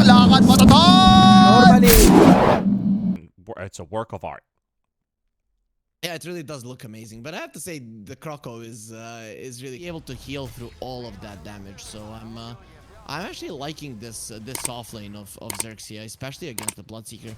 lakad matatot! Normally. It's a work of art. Yeah, it really does look amazing, but I have to say the Croco is really able to heal through all of that damage. So I'm actually liking this off lane of XERXIA, especially against the Bloodseeker.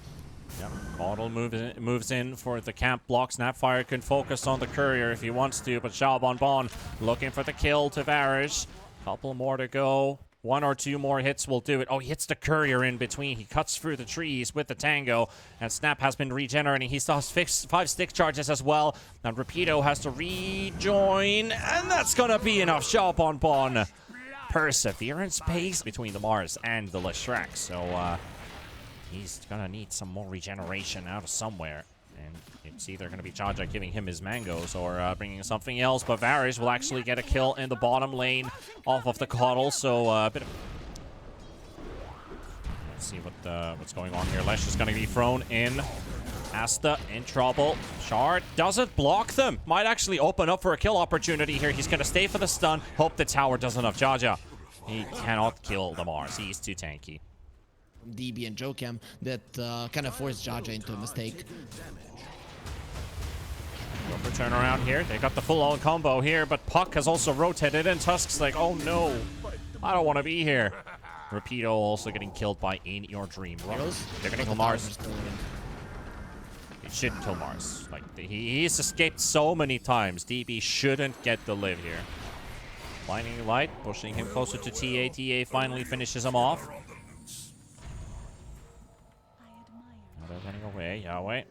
Yep. Caudle moves in for the camp block. Snapfire can focus on the courier if he wants to, but Xiaobonbon looking for the kill to Varish. Couple more to go. One or two more hits will do it. Oh, he hits the courier in between. He cuts through the trees with the tango. And Snap has been regenerating. He still has 5 stick charges as well. And Rapido has to rejoin. And that's going to be enough. Xiaobonbon. Perseverance pace between the Mars and the Leshrac. So he's going to need some more regeneration out of somewhere. And it's either going to be Jaja giving him his mangoes or bringing something else. But Varish will actually get a kill in the bottom lane off of the Caudle. So a bit of... Let's see what's going on here. Lesh is going to be thrown in. Asta in trouble. Shard doesn't block them. Might actually open up for a kill opportunity here. He's going to stay for the stun. Hope the tower doesn't have Jaja. He cannot kill the Mars. He's too tanky. DB and Jokem that kind of forced Jaja into a mistake. Over turnaround here. They got the full-on combo here, but Puck has also rotated in. Tusk's like, oh no, I don't want to be here. Rapido also getting killed by In Your Dream. They're gonna kill Mars. It shouldn't kill Mars. Like he's escaped so many times. DB shouldn't get the live here. Blinding Light, pushing him closer to TA. TA finally finishes him off. Now they're running away. Yahweh.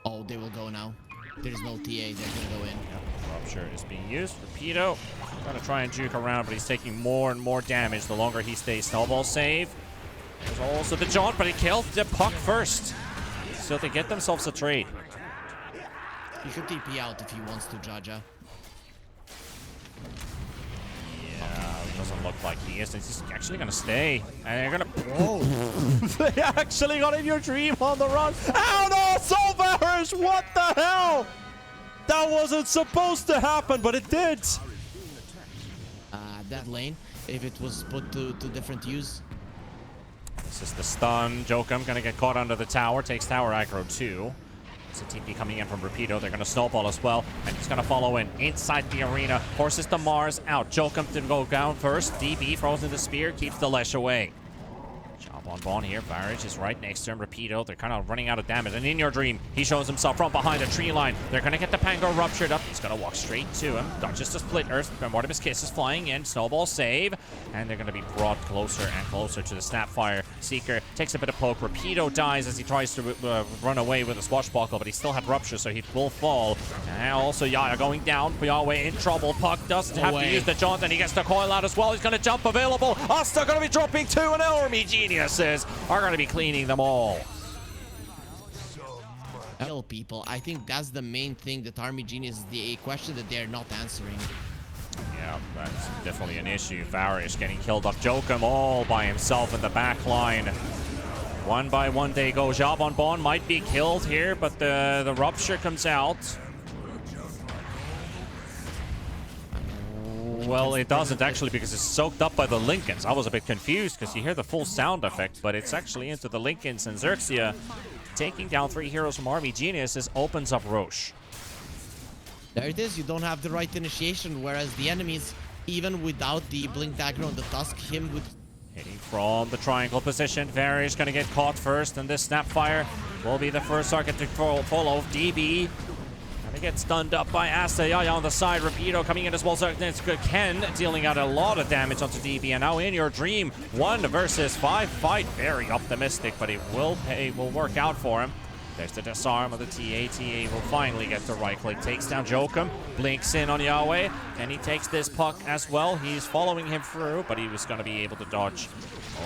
Oh, they will go now. There's no TA. They're gonna go in. Yep. Rupture is being used. Rapido trying to try and juke around, but he's taking more and more damage the longer he stays. Snowball save. There's also the jaunt, but he killed the Puck first. So they get themselves a trade. He could TP out if he wants to, Jaja. Yeah, it doesn't look like he is. He's actually gonna stay. And they're gonna... Whoa. They actually got In Your Dream on the run. Oh no, Solvarish! What the hell? That wasn't supposed to happen, but it did. That lane, if it was put to different use. This is the stun. Jokem gonna get caught under the tower. Takes tower aggro 2. It's a TP coming in from Rapido. They're gonna snowball as well. And he's gonna follow in inside the arena. Forces the Mars out. Jokem to go down first. DB throws in the spear. Keeps the Lesh away. Xiaobonbon here. Varish is right next to him. Rapido. They're kind of running out of damage. And In Your Dream, he shows himself from behind the tree line. They're going to get the Pango ruptured up. He's going to walk straight to him. Dodges the split earth. Mortimer's Kiss is flying in. Snowball save. And they're going to be brought closer and closer to the Snapfire. Seeker takes a bit of poke. Rapido dies as he tries to run away with a swashbuckle, but he still had rupture, so he will fall. And also Yaya going down. Yahweh in trouble. Puck doesn't have to use the jaunt, and he gets the coil out as well. He's going to jump available. Asta going to be dropping 2, and Army Geniuses are going to be cleaning them all. Kill people. I think that's the main thing that Army Genius is the question that they're not answering. Yeah, that's definitely an issue. Varish getting killed off. Jokem all by himself in the back line. One by one they go. Xiaobonbon might be killed here, but the rupture comes out. Well, it doesn't actually, because it's soaked up by the Lincolns. I was a bit confused because you hear the full sound effect, but it's actually into the Lincolns, and XERXIA taking down 3 heroes from Army Geniuses opens up Roche. There it is. You don't have the right initiation, whereas the enemies, even without the Blink Dagger on the Tusk, him with... Hitting from the triangle position. Varish going to get caught first, and this Snapfire will be the first target to follow. DB going to get stunned up by Asta. Yaya on the side. Rapido coming in as well. So it's good. Ken dealing out a lot of damage onto DB, and now In Your Dream, 1 versus 5 fight. Very optimistic, but it will work out for him. There's the disarm of the TA. TA will finally get the right click. Takes down Jokem. Blinks in on Yahweh. And he takes this Puck as well. He's following him through, but he was going to be able to dodge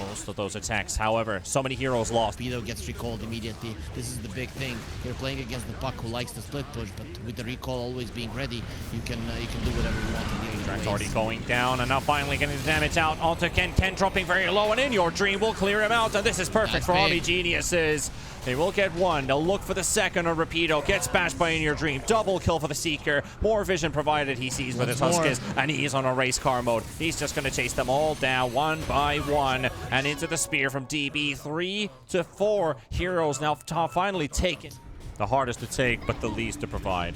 most of those attacks. However, so many heroes lost. Rapido gets recalled immediately. This is the big thing. You're playing against the Puck who likes the split push, but with the recall always being ready, you can do whatever you want in the Track's already going down, and now finally getting the damage out onto Ken. Ken dropping very low, and In Your Dream will clear him out. And this is perfect for Army Geniuses. They will get one. They'll look for the second on Rapido. Gets bashed by In Your Dream. Double kill for the Seeker. More vision provided. He sees where the Tusk is, and he is on a race car mode. He's just going to chase them all down one by one and into the spear from DB. 3 to 4 heroes now finally taken. The hardest to take, but the least to provide.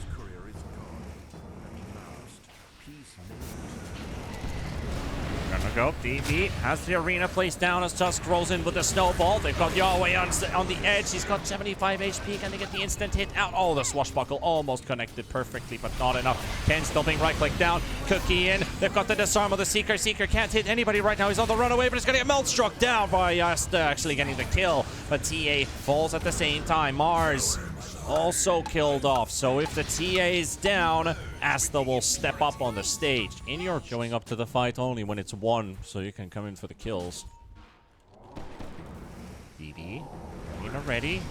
Gonna go. DB has the arena placed down as Tusk rolls in with the snowball. They've got Yahweh on the edge. He's got 75 HP. Can they get the instant hit out? Oh, the swashbuckle almost connected perfectly, but not enough. Ken stumping right click down. Cookie in. They've got the disarm of the Seeker. Seeker can't hit anybody right now. He's on the runaway, but he's gonna get melt struck down by Asta actually getting the kill. But TA falls at the same time. Mars also killed off. So if the TA is down, Asta will step up on the stage. In York going up to the fight only when it's one, so you can come in for the kills. DB, arena ready.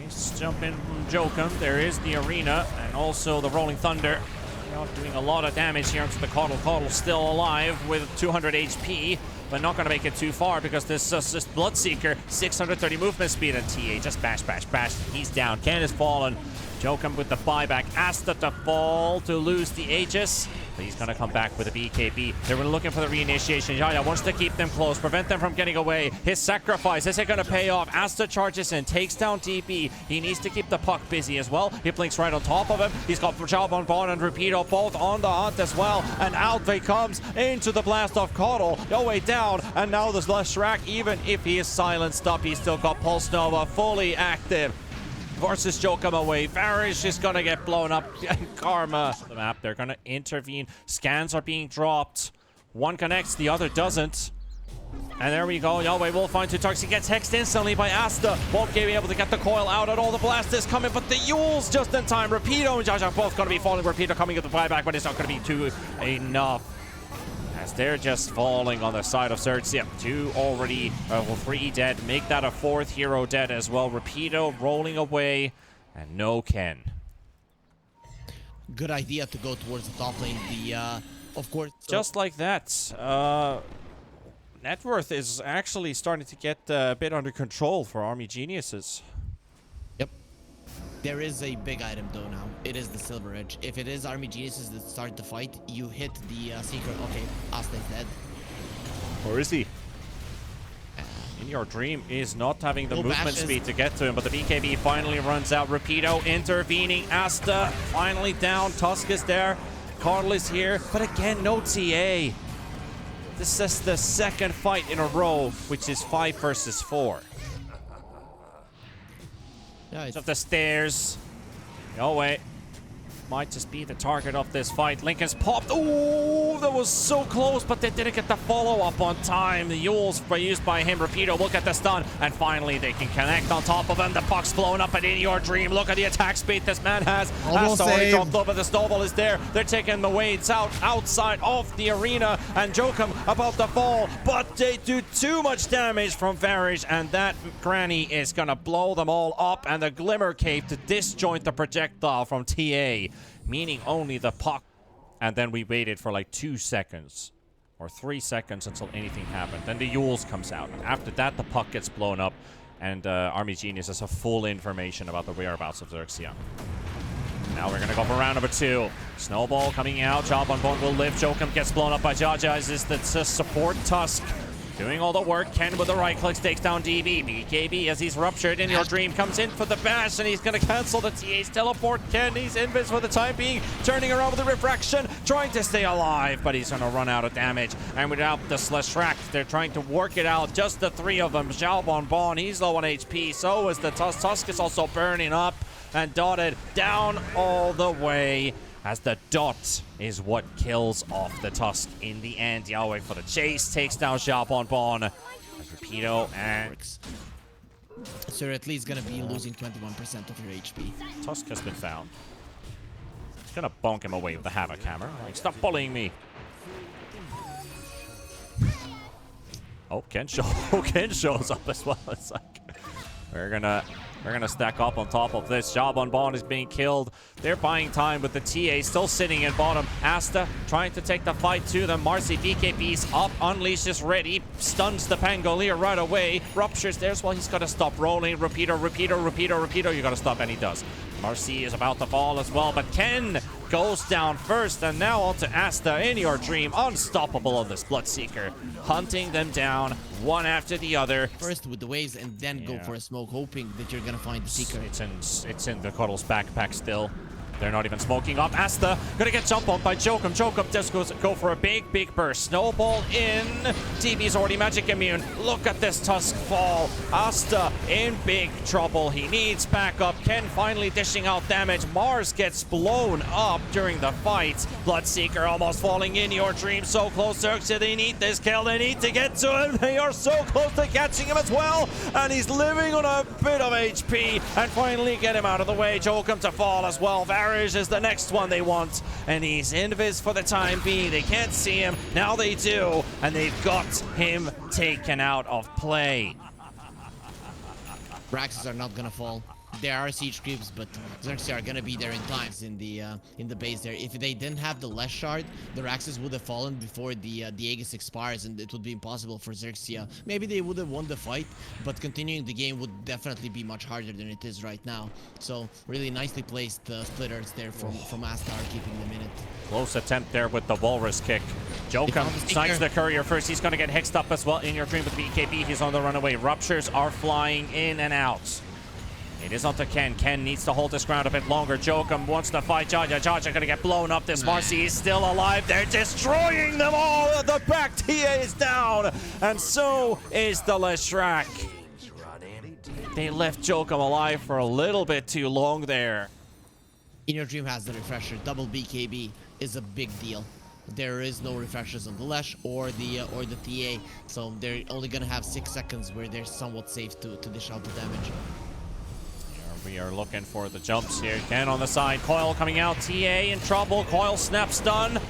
Nice jump in from Jokum. There is the arena and also the Rolling Thunder. Not doing a lot of damage here to the Coddle. Coddle still alive with 200 HP, but not going to make it too far because this Bloodseeker, 630 movement speed, and TA just bash, bash, bash. He's down. Ken is fallen. Jokum with the buyback. Asta to fall to lose the Aegis. But he's going to come back with a BKB. They were looking for the reinitiation. Yaya wants to keep them close, prevent them from getting away. His sacrifice, is it going to pay off? Asta charges in, takes down DB. He needs to keep the puck busy as well. He blinks right on top of him. He's got Job on Bond and Rapido both on the hunt as well. And out they comes into the blast of Coddle. Yahweh down, and now there's Leshrac. Even if he is silenced up, he's still got Pulse Nova fully active. Versus Jokum away. Varish is gonna get blown up. Karma. The map, they're gonna intervene. Scans are being dropped. One connects, the other doesn't. And there we go. Yahweh will find two targets. He gets hexed instantly by Asta. Won't be able to get the coil out at all. The blast is coming, but the Yules just in time. Rapido and Jaja both gonna be falling. Rapido coming at the buyback, but it's not gonna be too enough. As they're just falling on the side of XERXIA. Two already, three dead. Make that a fourth hero dead as well. Rapido rolling away, and no Ken. Good idea to go towards the top lane. Of course. Just like that. Net worth is actually starting to get a bit under control for Army Geniuses. Yep. There is a big item though now. It is the Silver Edge. If it is Army Geniuses that start the fight, you hit the Seeker. Okay, Asta's dead. Or is he? In Your Dream is not having the movement speed to get to him, but the BKB finally runs out. Rapido intervening. Asta finally down. Tusk is there. Coddle is here, but again, no TA. This is the second fight in a row, which is 5 versus 4. Yeah, it's Up the stairs. No way. Might just be the target of this fight. Lincoln's popped. Oh, that was so close, but they didn't get the follow-up on time. The Yules used by him. Rapido will get the stun, and finally they can connect on top of him. The puck's blown up, and In Your Dream. Look at the attack speed this man has. Almost already saved. dropped low, but the snowball is there. They're taking the weights outside of the arena, and Jokum about to fall, but they do too much damage from Varish, and that granny is gonna blow them all up, and the Glimmer Cape to disjoint the projectile from TA. Meaning only the puck. And then we waited for like 2 seconds or 3 seconds until anything happened. Then the Yules comes out. After that, the puck gets blown up, and Army Genius has a full information about the whereabouts of XERXIA. Now we're gonna go for round number 2. Snowball coming out. Job on Bone will live. Jokum gets blown up by Jaja. Is this the support Tusk? Doing all the work. Ken with the right clicks takes down DB. BKB as he's ruptured. In Your Dream comes in for the bash, and he's going to cancel the TA's teleport. Ken, he's invis for the time being. Turning around with the refraction. Trying to stay alive, but he's going to run out of damage. And without the Leshrac, they're trying to work it out. Just the 3 of them. Xiao Bonbon, he's low on HP. So is the Tusk. Tusk is also burning up and dotted down all the way. As the dot is what kills off the Tusk in the end. Yahweh for the chase, takes down Xiao Bonbon. As Rapido and so you're at least gonna be losing 21% of your HP. Tusk has been found. He's gonna bonk him away with the Havoc Hammer. Like, stop bullying me. Oh, Ken shows up as well. It's like we're gonna They're going to stack up on top of this. Job on Bond is being killed. They're buying time with the TA still sitting in bottom. Asta trying to take the fight to them. Marcy BKB's up, unleashes ready, stuns the Pangolier right away. Ruptures there as well. He's got to stop rolling. Repeater. You got to stop, and he does. Marcy is about to fall as well, but Ken goes down first, and now on to Asta in your dream. Unstoppable of this Bloodseeker. Hunting them down one after the other. First with the waves and then go for a smoke, hoping that you're gonna find the Seeker. It's in the Cuddle's backpack still. They're not even smoking up. Asta gonna get jump on by Jokum. Jokum just go for a big burst. Snowball in. TB's already magic immune. Look at this Tusk fall. Asta in big trouble. He needs backup. Ken finally dishing out damage. Mars gets blown up during the fight. Bloodseeker almost falling in your dream. So close, XERXIA. They need this kill. They need to get to him. They are so close to catching him as well. And he's living on a bit of HP. And finally get him out of the way. Jokum to fall as well. Is the next one they want, and he's invis for the time being. They can't see him. Now they do, and they've got him taken out of play. Raxes are not gonna fall. There are siege creeps, but XERXIA are gonna be there in time in the base there. If they didn't have the less shard, the Raxes would have fallen before the Aegis expires, and it would be impossible for XERXIA. Maybe they would have won the fight, but continuing the game would definitely be much harder than it is right now. So really nicely placed splitters there from Astar, keeping them in it. Close attempt there with the walrus kick. Jokum snipes the courier first. He's gonna get hexed up as well in your dream with BKB. He's on the runaway. Ruptures are flying in and out. It is onto Ken. Ken needs to hold this ground a bit longer. Jokum wants to fight Jaja. Jaja gonna get blown up. This Marcy is still alive. They're destroying them all. The back TA is down. And so is the Leshrac. They left Jokum alive for a little bit too long there. In Your Dream has the refresher. Double BKB is a big deal. There is no refreshers on the Lesh or the TA. So they're only gonna have 6 seconds where they're somewhat safe to dish out the damage. We are looking for the jumps here. Ken on the side. Coil coming out. TA in trouble. Coil snap stun.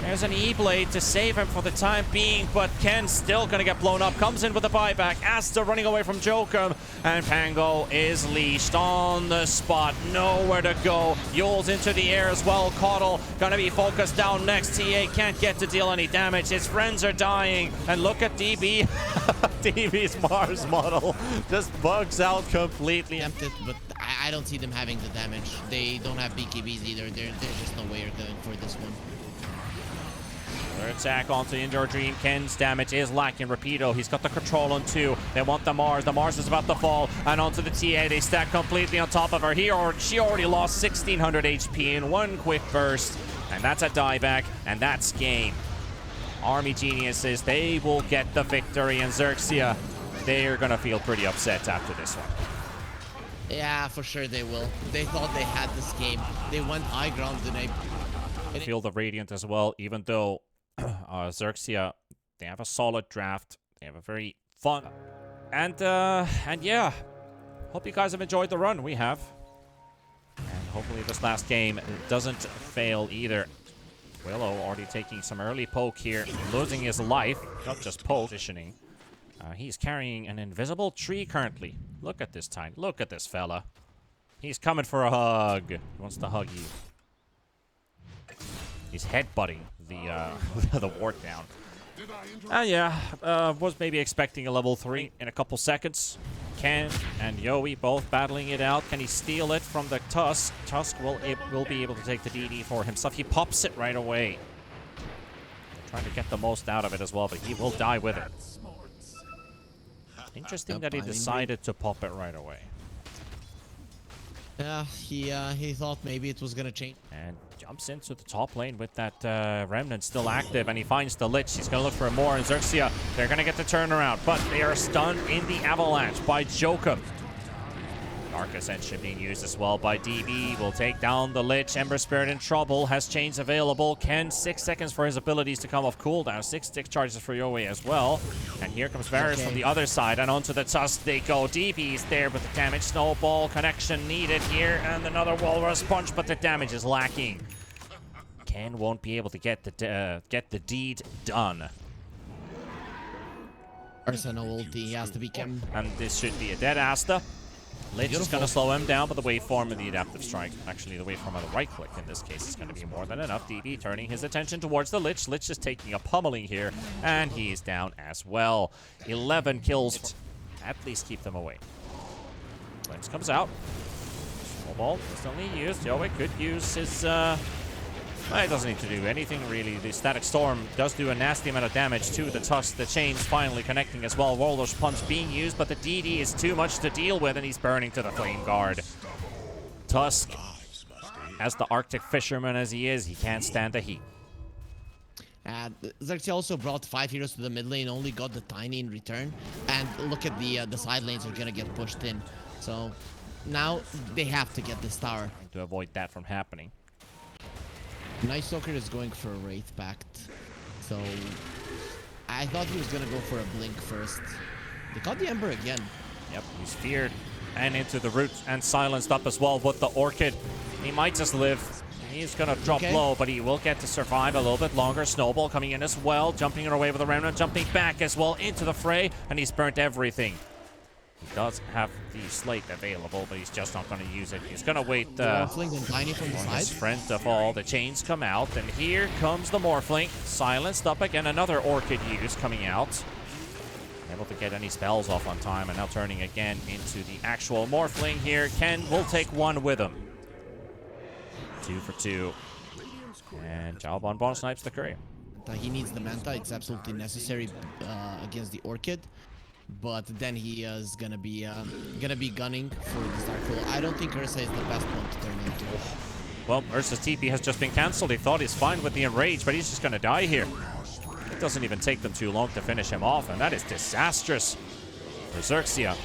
There's an E-Blade to save him for the time being, but Ken's still going to get blown up. Comes in with a buyback. Asta running away from Jokum, and Pango is leashed on the spot. Nowhere to go. Yule's into the air as well. Coddle going to be focused down next. TA can't get to deal any damage. His friends are dying, and look at DB. DB's Mars model just bugs out completely. Tempted, but I don't see them having the damage. They don't have BKBs either. There's just no way you're going for this one. Attack onto Indoor Dream. Ken's damage is lacking. Rapido, he's got the control on 2. They want the Mars. The Mars is about to fall. And onto the TA. They stack completely on top of her. She already lost 1600 HP in one quick burst. And that's a dieback. And that's game. Army Geniuses, they will get the victory. And XERXIA, they're going to feel pretty upset after this one. Yeah, for sure they will. They thought they had this game. They went high ground and they feel the Radiant as well, even though XERXIA, they have a solid draft. They have a very fun. And yeah, hope you guys have enjoyed the run. We have. And hopefully this last game doesn't fail either. Willow already taking some early poke here, losing his life, not just poke, positioning. He's carrying an invisible tree currently. Look at this time. Look at this fella. He's coming for a hug. He wants to hug you. He's headbutting the the ward down. And yeah, was maybe expecting a level 3 in a couple seconds. Ken and Yowie both battling it out. Can he steal it from the Tusk? Tusk will be able to take the DD for himself. He pops it right away. They're trying to get the most out of it as well, but he will die with it. Interesting that he decided to pop it right away. Yeah, he thought maybe it was gonna change. And jumps into the top lane with that Remnant still active, and he finds the Lich. He's gonna look for more, and XERXIA, they're gonna get the turnaround, but they are stunned in the avalanche by Jokum. Dark Ascension being used as well by DB. Will take down the Lich. Ember Spirit in trouble. Has chains available. Ken 6 seconds for his abilities to come off cooldown. 6 stick charges for Yowie as well. And here comes Varus from the other side. And onto the Tusk they go. DB's there with the damage. Snowball connection needed here. And another Walrus Punch, but the damage is lacking. Ken won't be able to get the deed done. Arsenal ulti, he has to be Ken. And this should be a dead Asta. Lich is going to slow him down, but the waveform and the adaptive strike, actually the waveform and the right click in this case, is going to be more than enough. DB turning his attention towards the Lich. Lich is taking a pummeling here, and he's down as well. 11 kills, at least keep them away. Flames comes out. Snowball instantly used. Yowie could use his, it doesn't need to do anything really. The Static Storm does do a nasty amount of damage to the Tusk. The chain's finally connecting as well. Warlord's Punch being used, but the DD is too much to deal with, and he's burning to the Flame Guard. Tusk, as the Arctic fisherman as he is, he can't stand the heat. XERXIA also brought 5 heroes to the mid lane, only got the Tiny in return. And look at the side lanes are gonna get pushed in. So now they have to get this tower. To avoid that from happening. Night Stalker is going for a Wraith Pact. So I thought he was gonna go for a Blink first. They caught the Ember again. Yep, he's feared and into the roots and silenced up as well with the Orchid. He might just live. He's gonna drop low, but he will get to survive a little bit longer. Snowball coming in as well, jumping away with a Remnant, jumping back as well into the fray, and he's burnt everything. He does have the Slate available, but he's just not going to use it. He's going to wait Tiny from the side. His friend to fall. The chains come out, and here comes the Morphling. Silenced up again. Another Orchid use coming out. Able to get any spells off on time, and now turning again into the actual Morphling here. Ken will take one with him. 2 for 2. And Jalbon snipes the Courier. He needs the Manta. It's absolutely necessary against the Orchid. But then he is gonna be gunning for the Dark Willow. I don't think Ursa is the best one to turn into. Well, Ursa's TP has just been cancelled. He thought he's fine with the Enrage, but he's just gonna die here. It doesn't even take them too long to finish him off, and that is disastrous for XERXIA.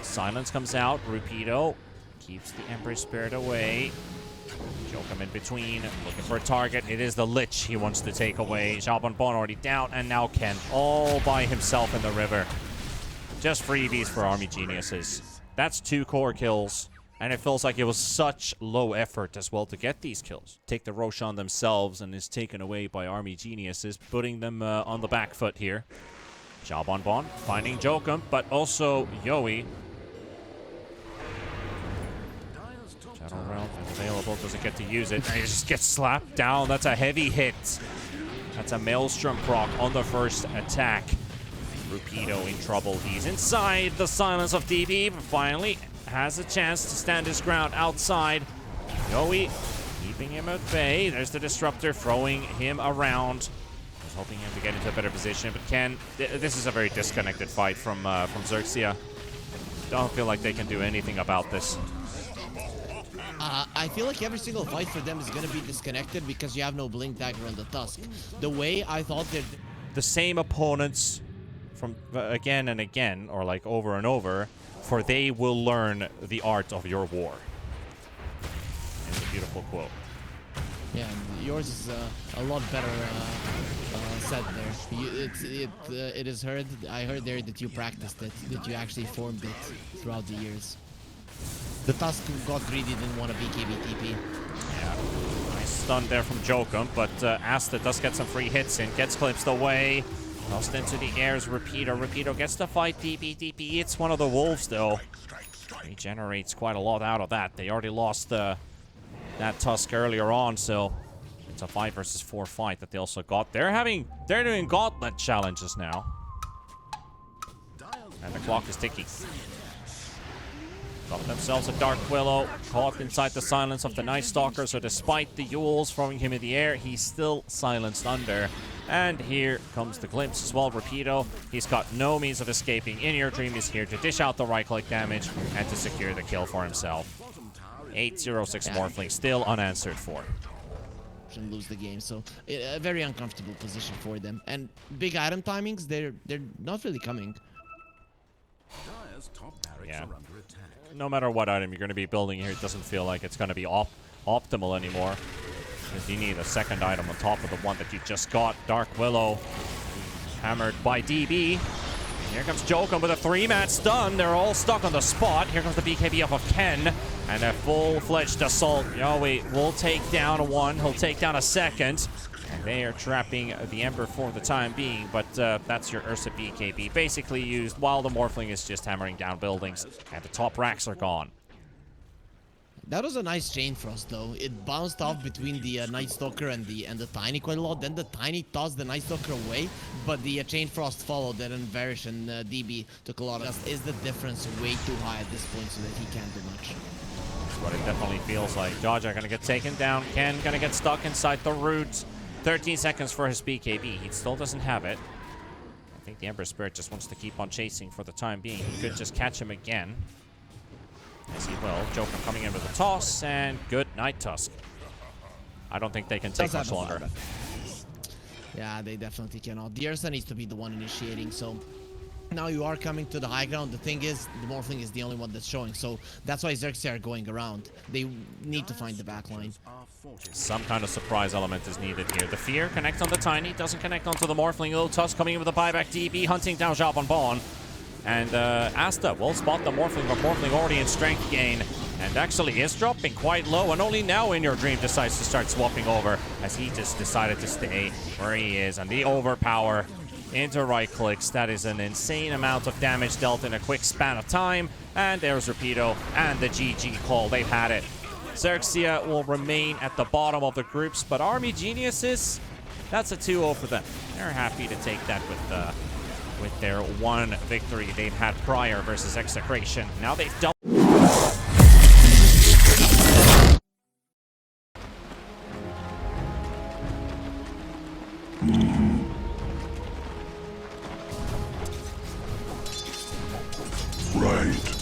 Silence comes out. Rupido keeps the Ember Spirit away. Jokum in between, looking for a target. It is the Lich he wants to take away. Jalbon already down, and now Ken all by himself in the river. Just freebies for Army Geniuses. That's 2 core kills, and it feels like it was such low effort as well to get these kills. Take the Roshan themselves and is taken away by Army Geniuses, putting them on the back foot here. Jalbon finding Jokum, but also Yowie. Shadow Realm is available, doesn't get to use it. He just gets slapped down. That's a heavy hit. That's a Maelstrom proc on the first attack. Rupido in trouble. He's inside the silence of DB, but finally has a chance to stand his ground outside. Yowie keeping him at bay. There's the Disruptor throwing him around. I was hoping him to get into a better position, but this is a very disconnected fight from XERXIA. Don't feel like they can do anything about this. I feel like every single fight for them is going to be disconnected because you have no Blink Dagger on the Tusk. The way I thought that the same opponents from again and again, or like over and over, for they will learn the art of your war. It's a beautiful quote. Yeah, yours is a lot better said there. It is heard. I heard there that you practiced it, that you actually formed it throughout the years. The Tusk got greedy, didn't want to BKB TP. Yeah, nice stun there from Jokum, but Asta does get some free hits in, gets clipped away. Lost into the airs, Rupido gets to fight DB. It's one of the wolves, though. Regenerates quite a lot out of that. They already lost that Tusk earlier on, so it's a 5 versus 4 fight that they also got. They're doing gauntlet challenges now. And the clock is ticking. Got themselves a Dark Willow, caught inside the silence of the Night Stalker, so despite the Yules throwing him in the air, he's still silenced under. And here comes the glimpse as well. Rupido, he's got no means of escaping. In Your Dream is here to dish out the right-click damage and to secure the kill for himself. 806 Morphling still unanswered for. And lose the game, so a very uncomfortable position for them. And big item timings, they're not really coming. Yeah. No matter what item you're going to be building here, it doesn't feel like it's going to be optimal anymore. Because you need a second item on top of the one that you just got. Dark Willow hammered by DB. Here comes Jokum with a 3-man stun. They're all stuck on the spot. Here comes the BKB off of Ken. And a full-fledged assault. Yowie will take down one. He'll take down a second. And They are trapping the Ember for the time being, but that's your Ursa BKB basically used while the Morphling is just hammering down buildings, and the top racks are gone. That was a nice chain frost though. It bounced off between the Night Stalker and the Tiny quite a lot. Then the Tiny tossed the Night Stalker away, but the chain frost followed. And then Varish and DB took a lot of. Is the difference way too high at this point so that he can't do much? That's what it definitely feels like. Jaja gonna get taken down. Ken gonna get stuck inside the root. 13 seconds for his BKB. He still doesn't have it. I think the Ember Spirit just wants to keep on chasing for the time being. He could just catch him again. As he will. Joker coming in with a toss, and good night, Tusk. I don't think they can take much longer. Yeah, they definitely cannot. The Ursa needs to be the one initiating, so now you are coming to the high ground. The thing is, the Morphling is the only one that's showing, so that's why XERXIA are going around. They need to find the backline. Some kind of surprise element is needed here. The Fear connects on the Tiny, doesn't connect onto the Morphling. Little Tusk coming in with a buyback DB, hunting down Jab on Bon. And Asta will spot the Morphling, but Morphling already in strength gain. And actually is dropping quite low, and only now In Your Dream decides to start swapping over, as he just decided to stay where he is. And the overpower into right clicks. That is an insane amount of damage dealt in a quick span of time. And there's Rapido and the GG call. They've had it. XERXIA will remain at the bottom of the groups, but Army Geniuses, that's a 2-0 for them. They're happy to take that with their one victory they've had prior versus Execration. Now they've doubled. Right.